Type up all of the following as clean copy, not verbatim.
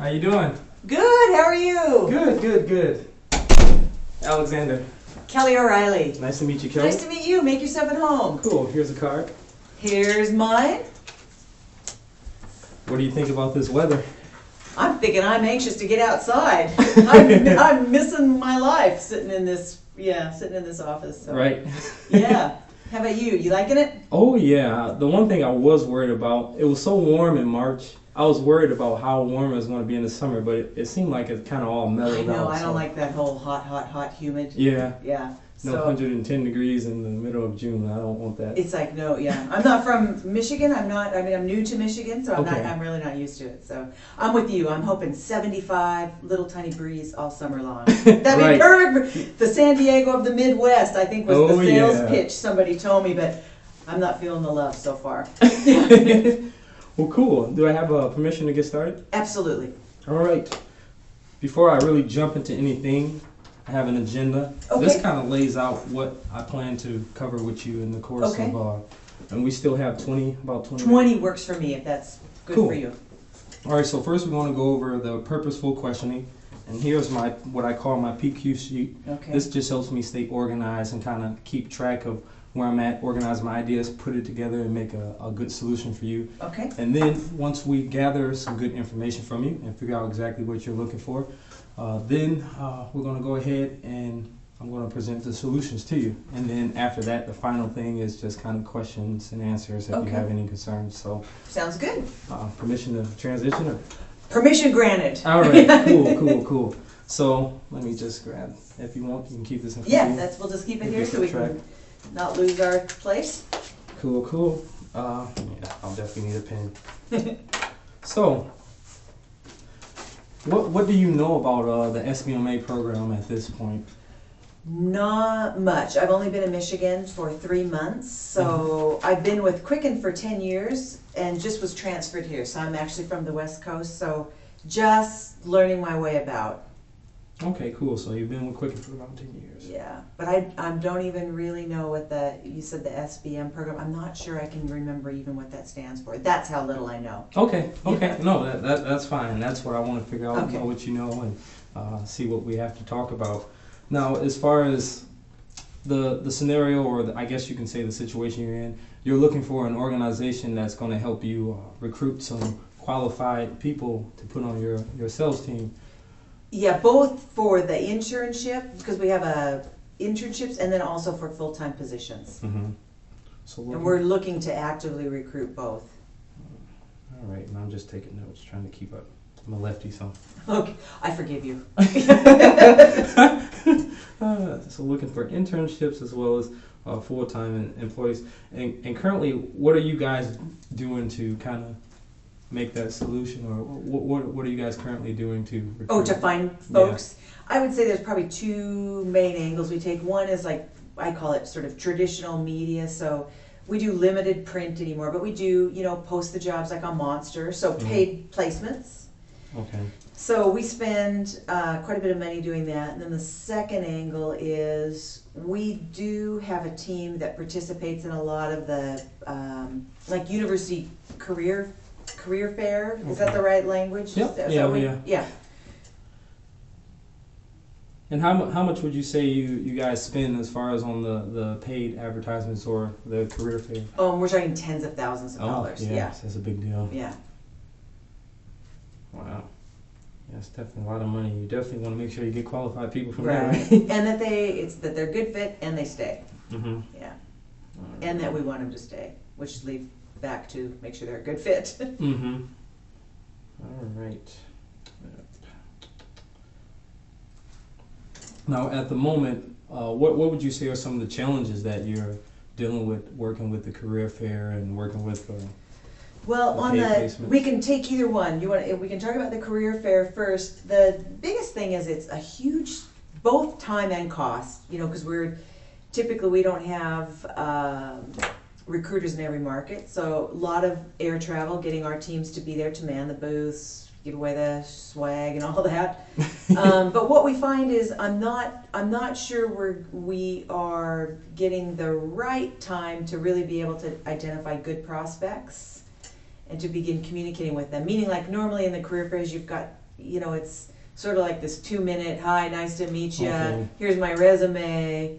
How you doing? Good, how are you? Good. Alexander. Kelly O'Reilly. Nice to meet you, Kelly. Nice to meet you. Make yourself at home. Cool. Here's a card. Here's mine. What do you think about this weather? I'm thinking I'm anxious to get outside. I'm missing my life sitting in this office. So. Right. Yeah. How about you? You liking it? Oh yeah. The one thing I was worried about, it was so warm in March. I was worried about how warm it was going to be in the summer, but it seemed like it kind of all mellowed out. I know. I don't like that whole hot, humid. Yeah. Yeah. No, 110 degrees in the middle of June. I don't want that. It's like, no, yeah. I'm not from Michigan. I'm new to Michigan, so Okay. I'm really not used to it. So I'm with you. I'm hoping 75, little tiny breeze all summer long. That'd Right. be perfect. The San Diego of the Midwest, I think, was the sales pitch somebody told me, but I'm not feeling the love so far. Well, cool. Do I have permission to get started? Absolutely. All right. Before I really jump into anything, I have an agenda. Okay. This kind of lays out what I plan to cover with you in the course Okay. of, and we still have about 20 20 minutes. works for me if that's good Cool. for you. All right, so first we want to go over the purposeful questioning. And here's what I call my PQ sheet. Okay. This just helps me stay organized and kind of keep track of where I'm at, organize my ideas, put it together, and make a good solution for you. Okay. And then once we gather some good information from you and figure out exactly what you're looking for, then we're going to go ahead and I'm going to present the solutions to you. And then after that, the final thing is just kind of questions and answers if you have any concerns. So sounds good. Permission to transition? Or? Permission granted. All right, cool. So let me just grab, if you want, you can keep this in front of you. Yeah, we'll just keep it here so we can not lose our place. Cool. Yeah, I'll definitely need a pen. So, what do you know about the SBMA program at this point? Not much. I've only been in Michigan for 3 months, so I've been with Quicken for 10 years and just was transferred here. So I'm actually from the West Coast, so just learning my way about. Okay, cool. So you've been with Quicken for about 10 years. Yeah, but I don't even really know what you said the SBM program. I'm not sure I can remember even what that stands for. That's how little I know. Okay. Yeah. No, that's fine. That's what I want to figure out, Okay. know what you know, and see what we have to talk about. Now, as far as the scenario, or I guess you can say the situation you're in, you're looking for an organization that's going to help you recruit some qualified people to put on your sales team. Yeah, both for the internship, because we have internships, and then also for full-time positions. Mm-hmm. So And we're looking to actively recruit both. All right, and I'm just taking notes, trying to keep up. I'm a lefty, so. Okay, I forgive you. So looking for internships as well as full-time employees. And currently, what are you guys doing to kind of make that solution, or what are you guys currently doing to recruit? Oh, to find folks? Yeah. I would say there's probably two main angles we take. One is like, I call it sort of traditional media, so we do limited print anymore, but we do, post the jobs like on Monster, so paid placements. Okay. So we spend quite a bit of money doing that. And then the second angle is we do have a team that participates in a lot of the like university career fair. Is that the right language? Yeah. Yeah. And how much would you say you guys spend as far as on the paid advertisements or the career fair? Oh, we're talking tens of thousands of dollars. Yeah. That's a big deal. Yeah. Wow. Yeah, it's definitely a lot of money. You definitely want to make sure you get qualified people from there. Right. And that they're good fit and they stay. Mm-hmm. Yeah. Right. And that we want them to stay, which leads back to make sure they're a good fit. Mm-hmm. All right. Now, at the moment, what would you say are some of the challenges that you're dealing with working with the career fair and working with well, we can take either one. We can talk about the career fair first. The biggest thing is it's a huge, both time and cost, because we don't have recruiters in every market. So a lot of air travel, getting our teams to be there to man the booths, give away the swag and all that. But what we find is I'm not sure we are getting the right time to really be able to identify good prospects and to begin communicating with them. Meaning, like, normally in the career fairs you've got it's sort of like this 2-minute, hi, nice to meet you, Okay. here's my resume,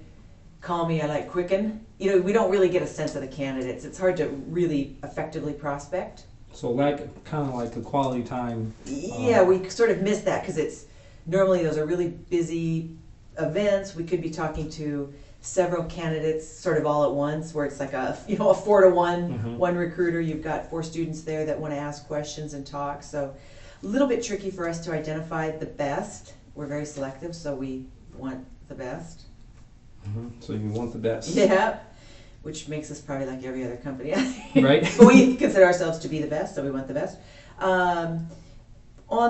call me, I like Quicken. We don't really get a sense of the candidates. It's hard to really effectively prospect. So kind of like a quality time. Yeah, we sort of miss that because normally those are really busy events. We could be talking to several candidates sort of all at once, where it's like a 4-to-1, one recruiter, you've got 4 students there that want to ask questions and talk. So a little bit tricky for us to identify the best. We're very selective, so we want the best. So you want the best. Yeah, which makes us probably like every other company. Right. But we consider ourselves to be the best, so we want the best. On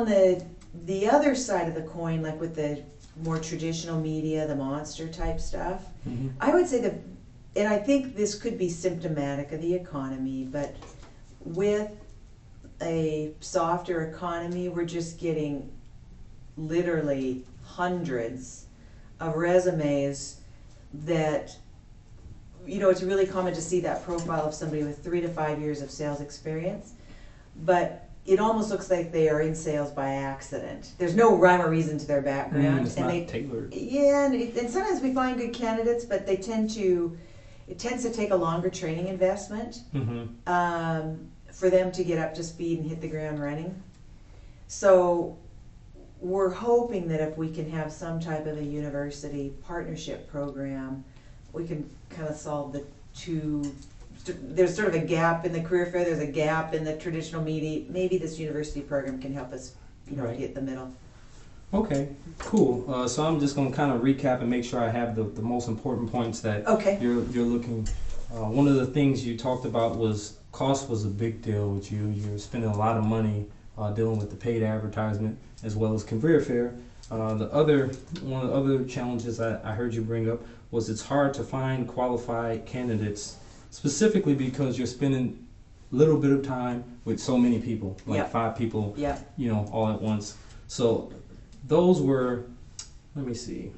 the other side of the coin, like with the more traditional media, the monster type stuff, I would say and I think this could be symptomatic of the economy, but with a softer economy, we're just getting literally hundreds of resumes that, it's really common to see that profile of somebody with 3 to 5 years of sales experience, but it almost looks like they are in sales by accident. There's no rhyme or reason to their background. It's not tailored. Yeah, and sometimes we find good candidates, but it tends to take a longer training investment for them to get up to speed and hit the ground running. So we're hoping that if we can have some type of a university partnership program, we can kind of solve the two. There's sort of a gap in the career fair, there's a gap in the traditional media. Maybe this university program can help us, get the middle. Okay, cool. So I'm just going to kind of recap and make sure I have the most important points that you're looking. One of the things you talked about was cost was a big deal with you. You're spending a lot of money dealing with the paid advertisement as well as career fair. One of the other challenges I heard you bring up was it's hard to find qualified candidates, specifically because you're spending a little bit of time with so many people, like 5 people, all at once. So those were, let me see,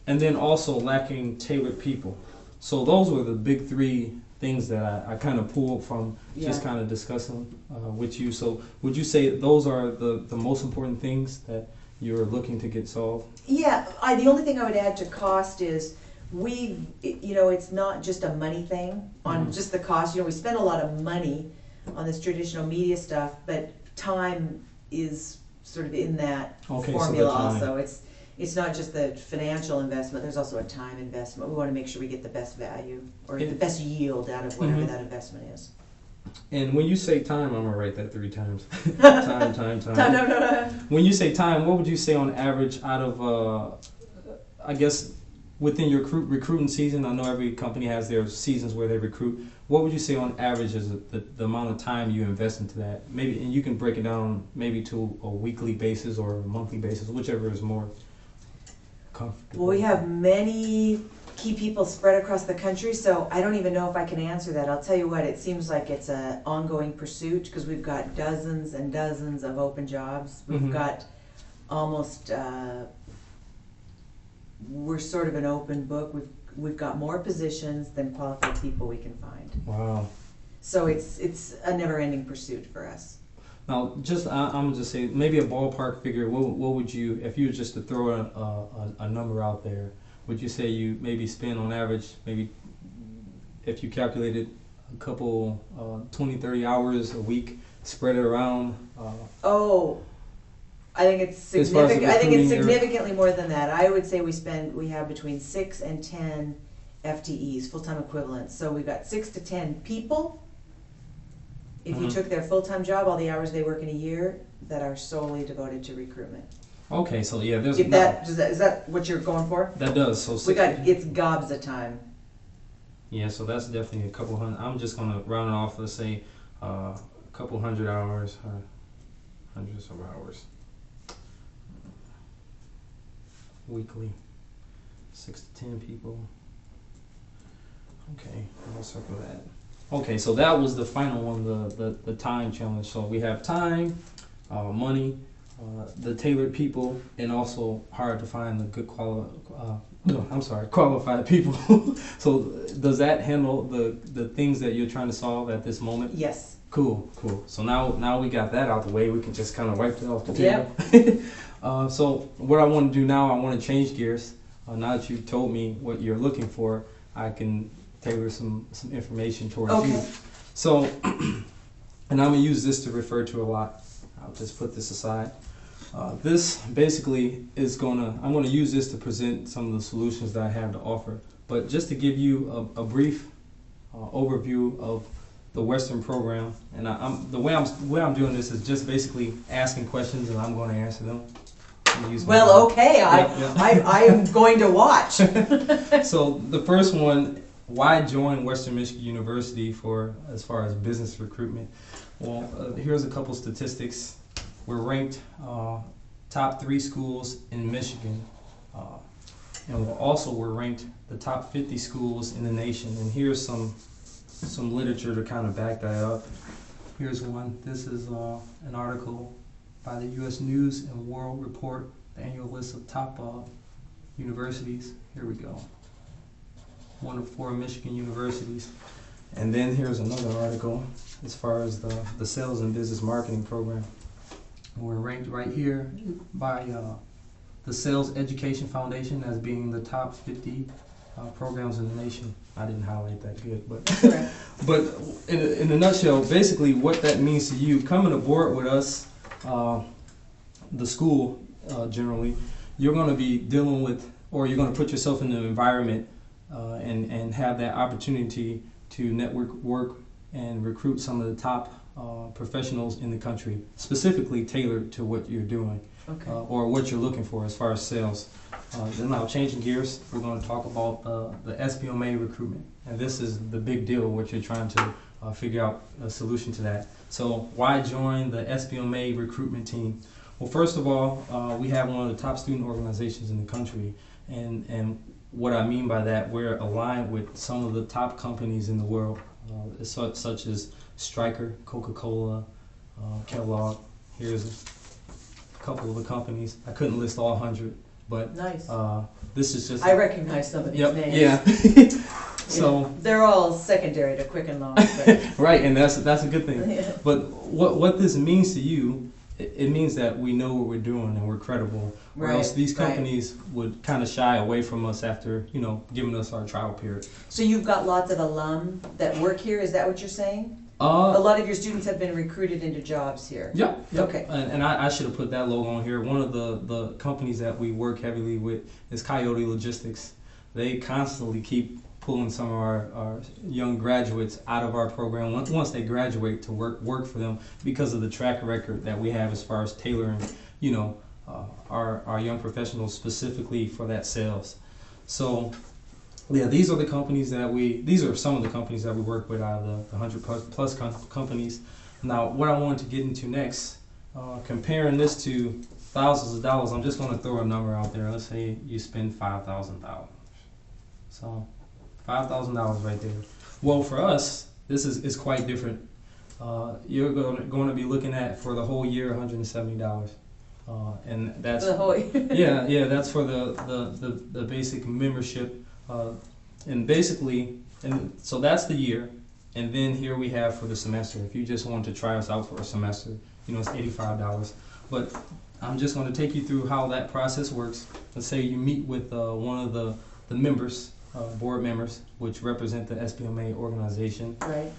and then also lacking tailored people. So those were the big 3 things that I kind of pulled from just kind of discussing with you. So would you say those are the most important things that you're looking to get solved? Yeah, the only thing I would add to cost is it's not just a money thing on just the cost. We spend a lot of money on this traditional media stuff, but time is sort of in that formula also. It's not just the financial investment, there's also a time investment. We want to make sure we get the best value or the best yield out of whatever that investment is. And when you say time, I'm going to write that 3 times. time. When you say time, what would you say on average out of, I guess, within your recruiting season? I know every company has their seasons where they recruit. What would you say on average is the amount of time you invest into that? Maybe, and you can break it down maybe to a weekly basis or a monthly basis, whichever is more comfortable. Well, we have many key people spread across the country, so I don't even know if I can answer that. I'll tell you what, it seems like it's an ongoing pursuit because we've got dozens and dozens of open jobs. We've got almost, we're sort of an open book. We've got more positions than qualified people we can find. Wow. So it's a never-ending pursuit for us. Now, I'm just say maybe a ballpark figure. What would you, if you were just to throw a number out there, would you say you maybe spend on average, maybe if you calculated a couple 20-30 hours a week, spread it around? I think it's significant. I think it's significantly more than that. I would say we have between 6 and 10 FTEs, full-time equivalents. So we've got 6 to 10 people. If you took their full-time job, all the hours they work in a year, that are solely devoted to recruitment. Okay, so yeah, there's is that what you're going for? That does. So it's gobs of time. Yeah, so that's definitely a couple hundred. I'm just gonna round it off. Let's say a couple hundred hours, hundreds of hours weekly. 6 to 10 people. Okay, I'll circle that. Okay, so that was the final one, the time challenge. So we have time, money, the tailored people, and also hard to find the good qualified people. So does that handle the things that you're trying to solve at this moment? Yes. Cool. So now we got that out the way. We can just kind of wipe it off the table. So what I want to do now, I want to change gears. Now that you've told me what you're looking for, I can tailor some information towards you. So, and I'm going to use this to refer to a lot. I'll just put this aside. This basically is I'm going to use this to present some of the solutions that I have to offer. But just to give you a brief overview of the Western program, and the way I'm doing this is just basically asking questions, and I'm going to answer them. Well, okay, I am going to watch. So the first one, why join Western Michigan University as far as business recruitment? Well, here's a couple statistics. We're ranked top 3 schools in Michigan, and we're ranked the top 50 schools in the nation. And here's some literature to kind of back that up. Here's one. This is an article by the U.S. News and World Report, the annual list of top universities. Here we go. 1 of 4 Michigan universities. And then here's another article as far as the sales and business marketing program. We're ranked right here by the Sales Education Foundation as being the top 50 programs in the nation. I didn't highlight that good, but but in a nutshell, basically what that means to you, coming aboard with us, the school generally, you're going to be dealing with, or you're going to put yourself in an environment and have that opportunity to network, work, and recruit some of the top professionals in the country, specifically tailored to what you're doing or what you're looking for as far as sales. Then now changing gears, we're going to talk about the SBMA recruitment, and this is the big deal, what you're trying to figure out a solution to that. So why join the SBMA recruitment team? Well, first of all, we have one of the top student organizations in the country, and what I mean by that, we're aligned with some of the top companies in the world, such as Stryker, Coca-Cola, Kellogg. Here's a couple of the companies. I couldn't list all 100, but nice. This is just. I recognize some of these names. Yeah. So they're all secondary to Quicken Loans. Right, and that's a good thing. Yeah. But what this means to you, it means that we know what we're doing and we're credible. Or else these companies would kind of shy away from us after giving us our trial period. So you've got lots of alum that work here. Is that what you're saying? A lot of your students have been recruited into jobs here. Yeah. Okay. And I should have put that logo on here. One of the companies that we work heavily with is Coyote Logistics. They constantly keep pulling some of our young graduates out of our program once they graduate to work for them because of the track record that we have as far as tailoring, our young professionals specifically for that sales. So. Yeah, these are some of the companies that we work with out of the 100 plus companies. Now, what I wanted to get into next, comparing this to thousands of dollars, I'm just going to throw a number out there. Let's say you spend $5,000. So, $5,000 right there. Well, for us, this is quite different. You're going to be looking at, for the whole year, $170. And that's the whole year. yeah, that's for the basic membership. And so that's the year, and then here we have for the semester. If you just want to try us out for a semester, it's $85. But I'm just going to take you through how that process works. Let's say you meet with one of the members, board members, which represent the SBMA organization. Right.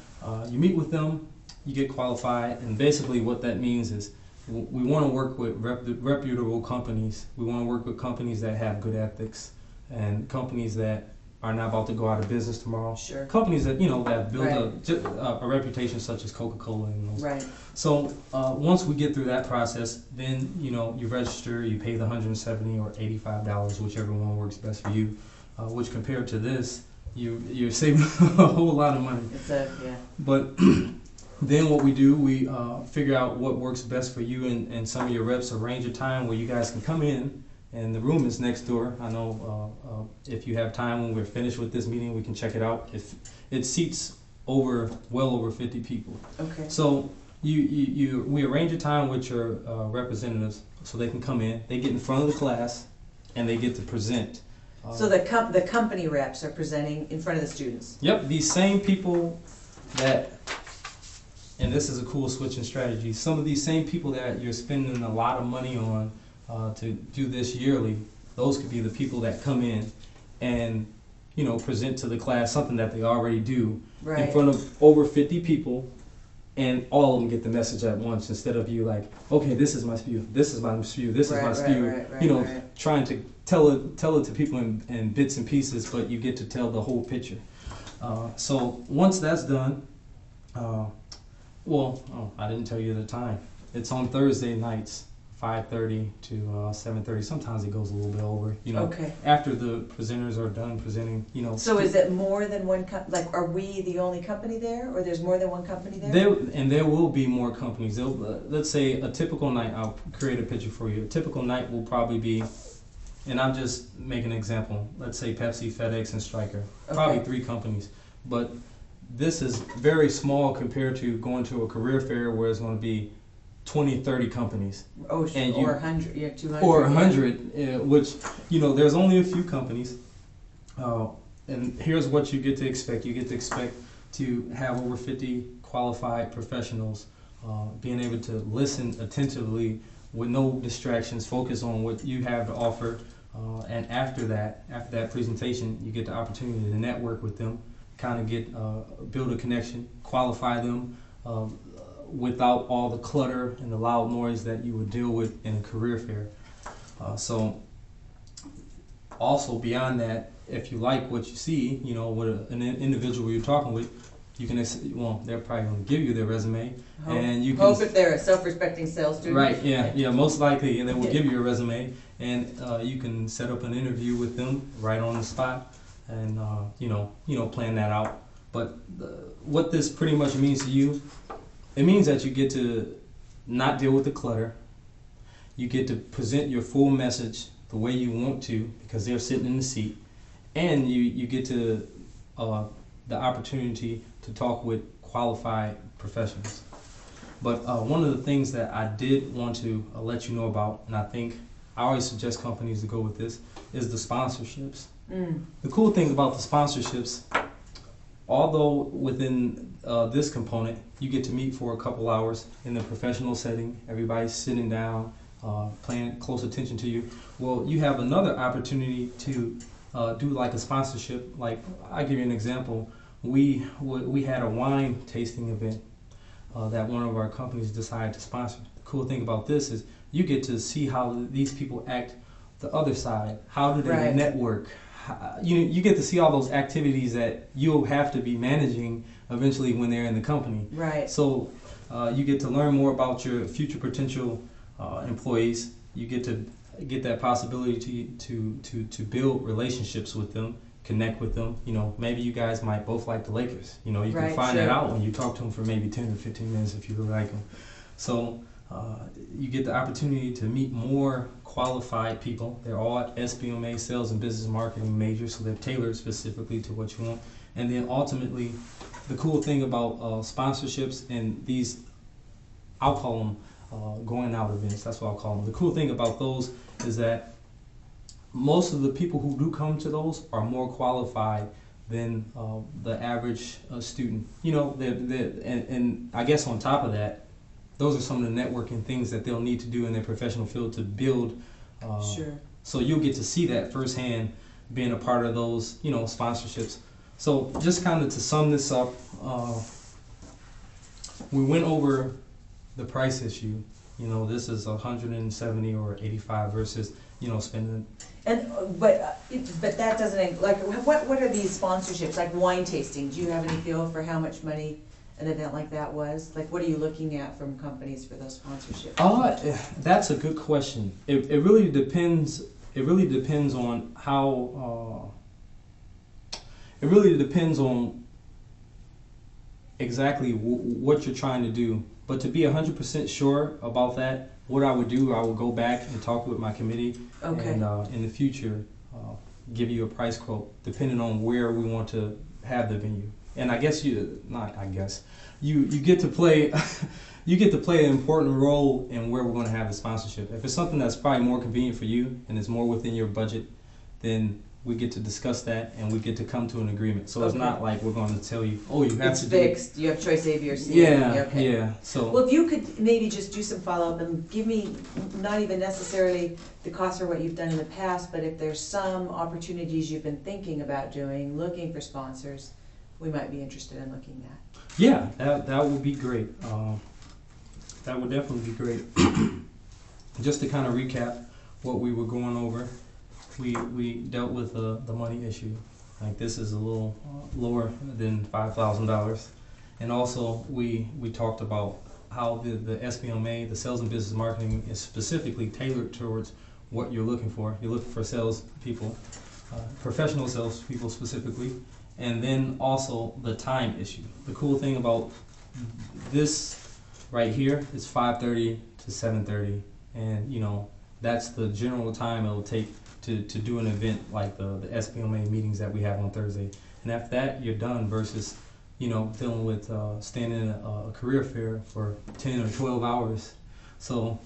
You meet with them, you get qualified, and basically what that means is we want to work with reputable companies. We want to work with companies that have good ethics, and companies that are not about to go out of business tomorrow. Sure. Companies that that build a reputation, such as Coca-Cola and those. Right. So once we get through that process, then you register, you pay the $170 or $85, whichever one works best for you. Which compared to this, you're saving a whole lot of money. But then what we do, we figure out what works best for you, and some of your reps arrange a time where you guys can come in. And the room is next door. I know if you have time when we're finished with this meeting, we can check it out. If it seats well over 50 people. Okay. So we arrange a time with your representatives so they can come in. They get in front of the class and they get to present. So the company reps are presenting in front of the students. Yep. These same people that and this is a cool switching strategy. Some of these same people that you're spending a lot of money on to do this yearly, those could be the people that come in and, you know, present to the class something that they already do in front of over 50 people, and all of them get the message at once, instead of you like, okay, this is my spew, this is my spew, this is my spew, you know, trying to tell it to people in bits and pieces, but you get to tell the whole picture. So once that's done, I didn't tell you the time. It's on Thursday nights, 5:30 to 7:30. Sometimes it goes a little bit over, you know. Okay. After the presenters are done presenting, you know. So is it more than one like, are we the only company there, or there's more than one company there? There will be more companies. Let's say a typical night, I'll create a picture for you. A typical night will probably be, and I'm just making an example, let's say Pepsi, FedEx, and Stryker. Probably 3 companies. But this is very small compared to going to a career fair where it's going to be 20, 30 companies. Or 100, 200. Or 100, which, you know, there's only a few companies. And here's what you get to expect. You get to expect to have over 50 qualified professionals being able to listen attentively with no distractions, focus on what you have to offer. And after that presentation, you get the opportunity to network with them, kind of build a connection, qualify them, without all the clutter and the loud noise that you would deal with in a career fair. So also beyond that, if you like what you see, you know, with an individual you're talking with, you can, they're probably going to give you their resume, and you can hope if they're a self-respecting sales student. Right. Yeah. Most likely, and they will give you a resume, and you can set up an interview with them right on the spot, and plan that out. But what this pretty much means to you, it means that you get to not deal with the clutter. You get to present your full message the way you want to, because they're sitting in the seat, and you get to the opportunity to talk with qualified professionals. But one of the things that I did want to let you know about, and I think I always suggest companies to go with this, is the sponsorships. The cool thing about the sponsorships, although within this component, you get to meet for a couple hours in the professional setting, everybody's sitting down, paying close attention to you. Well, you have another opportunity to do like a sponsorship. Like, I'll give you an example. We had a wine tasting event that one of our companies decided to sponsor. The cool thing about this is you get to see how these people act the other side. How do they network? You get to see all those activities that you'll have to be managing eventually when they're in the company. Right. So you get to learn more about your future potential employees. You get to get that possibility to build relationships with them, connect with them. You know, maybe you guys might both like the Lakers. You know, you can find that out when you talk to them for maybe 10 or 15 minutes if you really like them. So you get the opportunity to meet more qualified people. They're all SBMA, sales and business marketing majors, so they're tailored specifically to what you want. And then ultimately, the cool thing about sponsorships and these, I'll call them going out events, that's what I'll call them. The cool thing about those is that most of the people who do come to those are more qualified than the average student. You know, and I guess on top of that, those are some of the networking things that they'll need to do in their professional field to build. So you'll get to see that firsthand, being a part of those, you know, sponsorships. So just kind of to sum this up, we went over the price issue. You know, this is 170 or 85 versus, you know, spending. And but that doesn't, like, what are these sponsorships, like wine tasting? Do you have any feel for how much money an event like that was? Like, what are you looking at from companies for those sponsorships? That's a good question. It really depends. It really depends on how. It really depends on exactly what you're trying to do. But to be 100% sure about that, what I would do, I would go back and talk with my committee, and in the future, give you a price quote depending on where we want to have the venue. And I guess you get to play you get to play an important role in where we're going to have the sponsorship. If it's something that's probably more convenient for you and it's more within your budget, then we get to discuss that, and we get to come to an agreement. So it's not like we're going to tell you, oh, you have it's to fixed. You have choice A, B, or C. Yeah, Okay. yeah. So well, if you could maybe just do some follow-up and give me not even necessarily the cost for what you've done in the past, but if there's some opportunities you've been thinking about doing, looking for sponsors, we might be interested in looking at. yeah, that would be great. That would definitely be great. Just to kind of recap what we were going over, we dealt with the money issue. Like, this is a little lower than $5,000, and also we talked about how the SBMA, the sales and business marketing, is specifically tailored towards what you're looking for. You're looking for sales people, professional sales people specifically, and then also the time issue. The cool thing about this right here is 5:30 to 7:30, and you know, that's the general time it will take to do an event like the SBMA meetings that we have on Thursday. And after that, you're done, versus, you know, dealing with standing in a career fair for 10 or 12 hours. So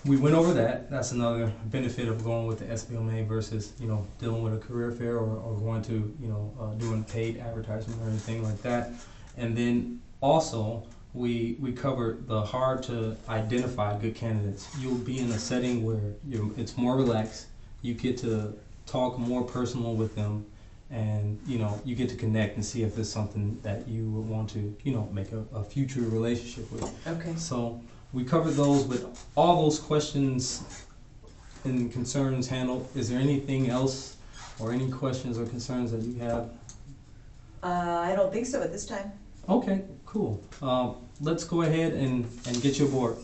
we went over that. That's another benefit of going with the SBMA versus, you know, dealing with a career fair, or going to, you know, doing paid advertisement or anything like that. And then also, we covered the hard to identify good candidates. You'll be in a setting where it's more relaxed. You get to talk more personal with them, and you know, you get to connect and see if it's something that you would want to, you know, make a future relationship with. Okay. So we covered those, with all those questions and concerns handled. Is there anything else, or any questions or concerns that you have? I don't think so at this time. Okay, cool. Let's go ahead and get you aboard.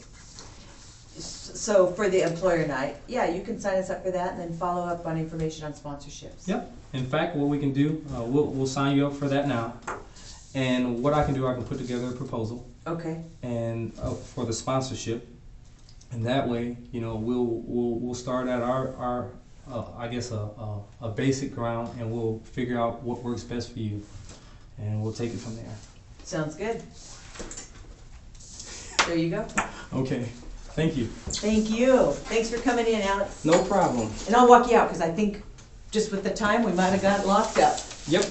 So for the employer night, yeah, you can sign us up for that, and then follow up on information on sponsorships. Yep. In fact, what we can do, we'll sign you up for that now. And what I can do, I can put together a proposal. Okay. And for the sponsorship, and that way, you know, we'll start at our I guess a basic ground, and we'll figure out what works best for you, and we'll take it from there. Sounds good. There you go. Okay. Thank you. Thank you. Thanks for coming in, Alex. No problem. And I'll walk you out, because I think just with the time we might have got locked up. Yep.